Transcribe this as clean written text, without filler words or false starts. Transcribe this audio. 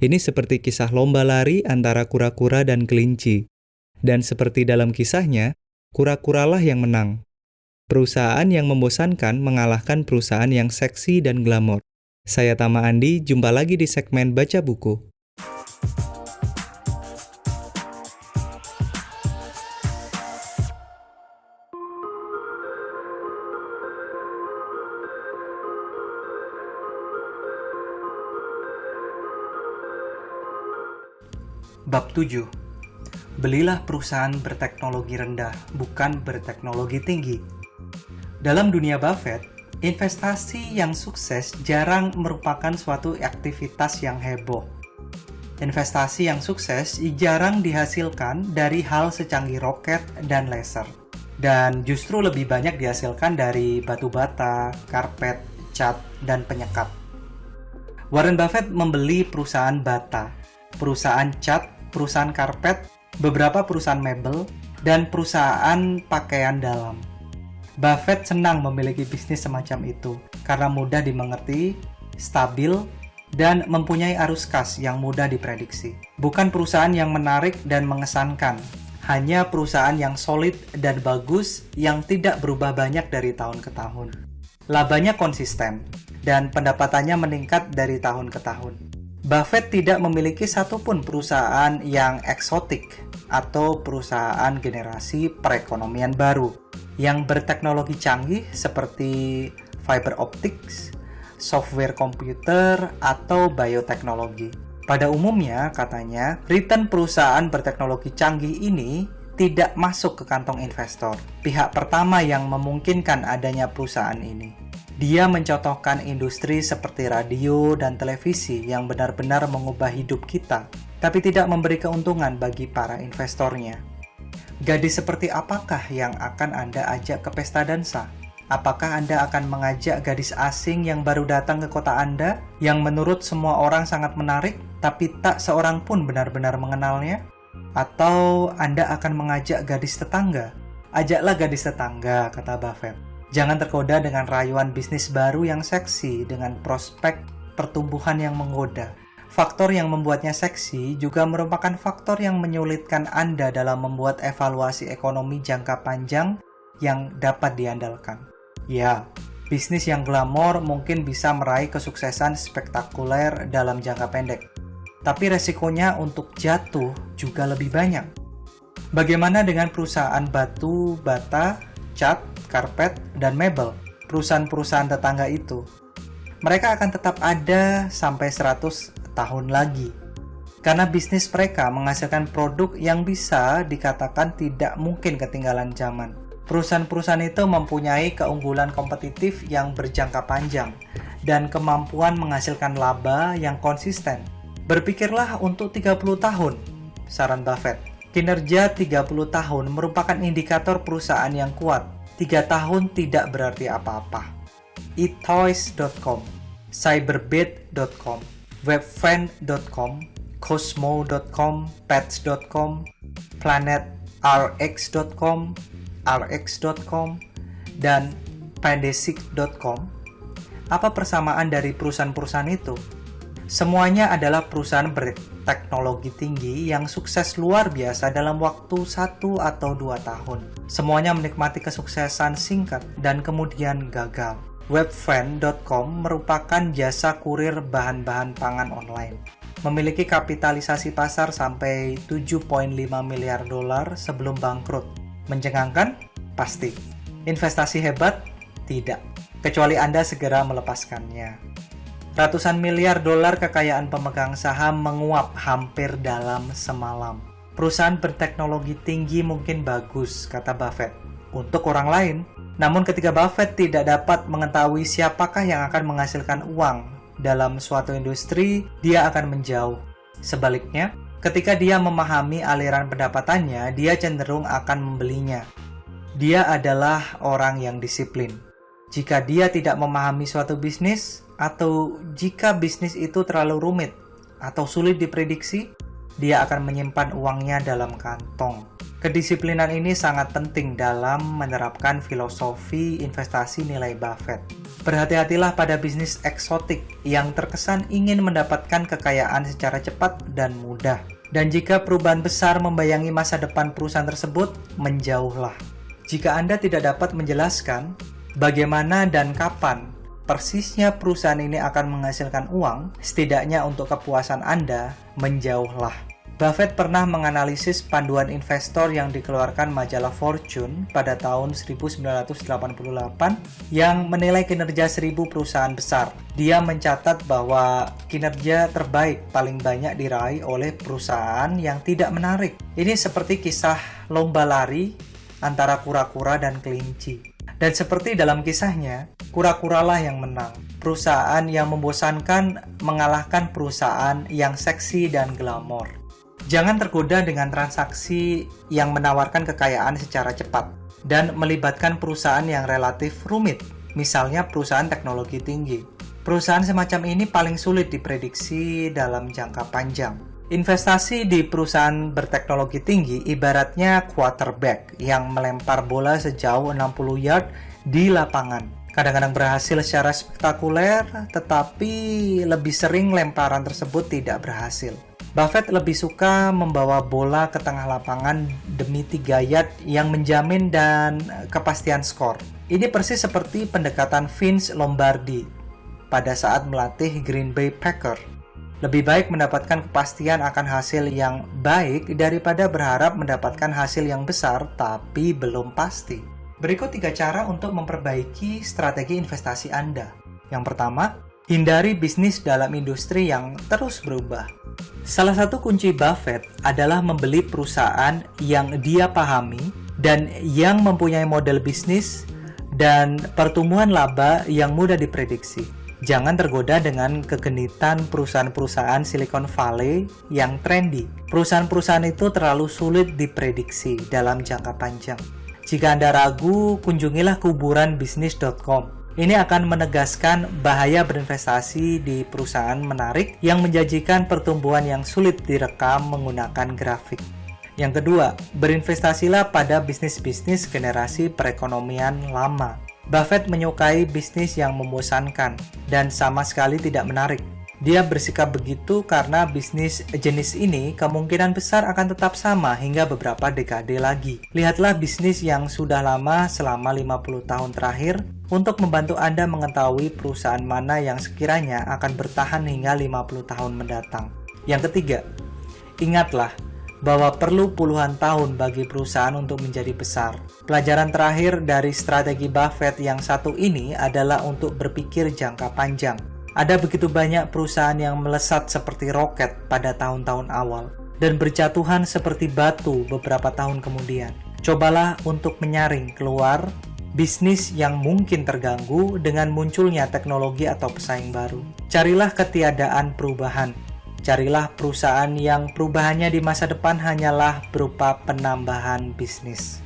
Ini seperti kisah lomba lari antara kura-kura dan kelinci. Dan seperti dalam kisahnya, kura-kuralah yang menang. Perusahaan yang membosankan mengalahkan perusahaan yang seksi dan glamor. Saya Tama Andi, jumpa lagi di segmen Baca Buku. Bab 7. Belilah perusahaan berteknologi rendah, bukan berteknologi tinggi. Dalam dunia Buffett, investasi yang sukses jarang merupakan suatu aktivitas yang heboh. Investasi yang sukses jarang dihasilkan dari hal secanggih roket dan laser. Dan justru lebih banyak dihasilkan dari batu bata, karpet, cat, dan penyekat. Warren Buffett membeli perusahaan bata, perusahaan cat, perusahaan karpet, beberapa perusahaan mebel, dan perusahaan pakaian dalam. Buffett senang memiliki bisnis semacam itu karena mudah dimengerti, stabil, dan mempunyai arus kas yang mudah diprediksi. Bukan perusahaan yang menarik dan mengesankan, hanya perusahaan yang solid dan bagus yang tidak berubah banyak dari tahun ke tahun. Labanya konsisten, dan pendapatannya meningkat dari tahun ke tahun. Buffett tidak memiliki satupun perusahaan yang eksotik atau perusahaan generasi perekonomian baru yang berteknologi canggih seperti fiber optics, software komputer, atau bioteknologi. Pada umumnya, katanya, return perusahaan berteknologi canggih ini tidak masuk ke kantong investor, pihak pertama yang memungkinkan adanya perusahaan ini. Dia mencontohkan industri seperti radio dan televisi yang benar-benar mengubah hidup kita, tapi tidak memberi keuntungan bagi para investornya. Gadis seperti apakah yang akan Anda ajak ke pesta dansa? Apakah Anda akan mengajak gadis asing yang baru datang ke kota Anda, yang menurut semua orang sangat menarik, tapi tak seorang pun benar-benar mengenalnya? Atau Anda akan mengajak gadis tetangga? Ajaklah gadis tetangga, kata Buffett. Jangan tergoda dengan rayuan bisnis baru yang seksi dengan prospek pertumbuhan yang menggoda. Faktor yang membuatnya seksi juga merupakan faktor yang menyulitkan Anda dalam membuat evaluasi ekonomi jangka panjang yang dapat diandalkan. Ya, bisnis yang glamor mungkin bisa meraih kesuksesan spektakuler dalam jangka pendek. Tapi resikonya untuk jatuh juga lebih banyak. Bagaimana dengan perusahaan batu, bata, cat, karpet, dan mebel, perusahaan-perusahaan tetangga itu? Mereka akan tetap ada sampai 100 tahun lagi. Karena bisnis mereka menghasilkan produk yang bisa dikatakan tidak mungkin ketinggalan zaman. Perusahaan-perusahaan itu mempunyai keunggulan kompetitif yang berjangka panjang dan kemampuan menghasilkan laba yang konsisten. Berpikirlah untuk 30 tahun, saran Buffett. Kinerja 30 tahun merupakan indikator perusahaan yang kuat. 3 tahun tidak berarti apa-apa. eToys.com, cyberbit.com, webfan.com, cosmo.com, pets.com, planetrx.com, rx.com, dan pandesic.com. Apa persamaan dari perusahaan-perusahaan itu? Semuanya adalah perusahaan berteknologi tinggi yang sukses luar biasa dalam waktu 1 atau 2 tahun. Semuanya menikmati kesuksesan singkat dan kemudian gagal. Webfan.com merupakan jasa kurir bahan-bahan pangan online. Memiliki kapitalisasi pasar sampai 7,5 miliar dolar sebelum bangkrut. Mencengangkan? Pasti. Investasi hebat? Tidak. Kecuali Anda segera melepaskannya. Ratusan miliar dolar kekayaan pemegang saham menguap hampir dalam semalam. Perusahaan berteknologi tinggi mungkin bagus, kata Buffett, untuk orang lain. Namun ketika Buffett tidak dapat mengetahui siapakah yang akan menghasilkan uang dalam suatu industri, dia akan menjauh. Sebaliknya, ketika dia memahami aliran pendapatannya, dia cenderung akan membelinya. Dia adalah orang yang disiplin. Jika dia tidak memahami suatu bisnis, atau jika bisnis itu terlalu rumit atau sulit diprediksi, dia akan menyimpan uangnya dalam kantong. Kedisiplinan ini sangat penting dalam menerapkan filosofi investasi nilai Buffett. Berhati-hatilah pada bisnis eksotik yang terkesan ingin mendapatkan kekayaan secara cepat dan mudah. Dan jika perubahan besar membayangi masa depan perusahaan tersebut, menjauhlah. Jika Anda tidak dapat menjelaskan bagaimana dan kapan persisnya perusahaan ini akan menghasilkan uang, setidaknya untuk kepuasan Anda, menjauhlah. Buffett pernah menganalisis panduan investor yang dikeluarkan majalah Fortune pada tahun 1988 yang menilai kinerja 1000 perusahaan besar. Dia mencatat bahwa kinerja terbaik paling banyak diraih oleh perusahaan yang tidak menarik. Ini seperti kisah lomba lari antara kura-kura dan kelinci. Dan seperti dalam kisahnya, kura-kuralah yang menang. Perusahaan yang membosankan mengalahkan perusahaan yang seksi dan glamor. Jangan tergoda dengan transaksi yang menawarkan kekayaan secara cepat dan melibatkan perusahaan yang relatif rumit, misalnya perusahaan teknologi tinggi. Perusahaan semacam ini paling sulit diprediksi dalam jangka panjang. Investasi di perusahaan berteknologi tinggi ibaratnya quarterback yang melempar bola sejauh 60 yard di lapangan. Kadang-kadang berhasil secara spektakuler, tetapi lebih sering lemparan tersebut tidak berhasil. Buffett lebih suka membawa bola ke tengah lapangan demi 3 yard yang menjamin dan kepastian skor. Ini persis seperti pendekatan Vince Lombardi pada saat melatih Green Bay Packers. Lebih baik mendapatkan kepastian akan hasil yang baik daripada berharap mendapatkan hasil yang besar tapi belum pasti. Berikut 3 cara untuk memperbaiki strategi investasi Anda. Yang pertama, hindari bisnis dalam industri yang terus berubah. Salah satu kunci Buffett adalah membeli perusahaan yang dia pahami dan yang mempunyai model bisnis dan pertumbuhan laba yang mudah diprediksi. Jangan tergoda dengan kegenitan perusahaan-perusahaan Silicon Valley yang trendy. Perusahaan-perusahaan itu terlalu sulit diprediksi dalam jangka panjang. Jika Anda ragu, kunjungilah kuburanbisnis.com. Ini akan menegaskan bahaya berinvestasi di perusahaan menarik yang menjanjikan pertumbuhan yang sulit direkam menggunakan grafik. Yang kedua, berinvestasilah pada bisnis-bisnis generasi perekonomian lama. Buffett menyukai bisnis yang membosankan dan sama sekali tidak menarik. Dia bersikap begitu karena bisnis jenis ini kemungkinan besar akan tetap sama hingga beberapa dekade lagi. Lihatlah bisnis yang sudah lama selama 50 tahun terakhir untuk membantu Anda mengetahui perusahaan mana yang sekiranya akan bertahan hingga 50 tahun mendatang. Yang ketiga, ingatlah bahwa perlu puluhan tahun bagi perusahaan untuk menjadi besar. Pelajaran terakhir dari strategi Buffett yang satu ini adalah untuk berpikir jangka panjang. Ada begitu banyak perusahaan yang melesat seperti roket pada tahun-tahun awal dan berjatuhan seperti batu beberapa tahun kemudian. Cobalah untuk menyaring keluar bisnis yang mungkin terganggu dengan munculnya teknologi atau pesaing baru. Carilah ketiadaan perubahan. Carilah perusahaan yang perubahannya di masa depan hanyalah berupa penambahan bisnis.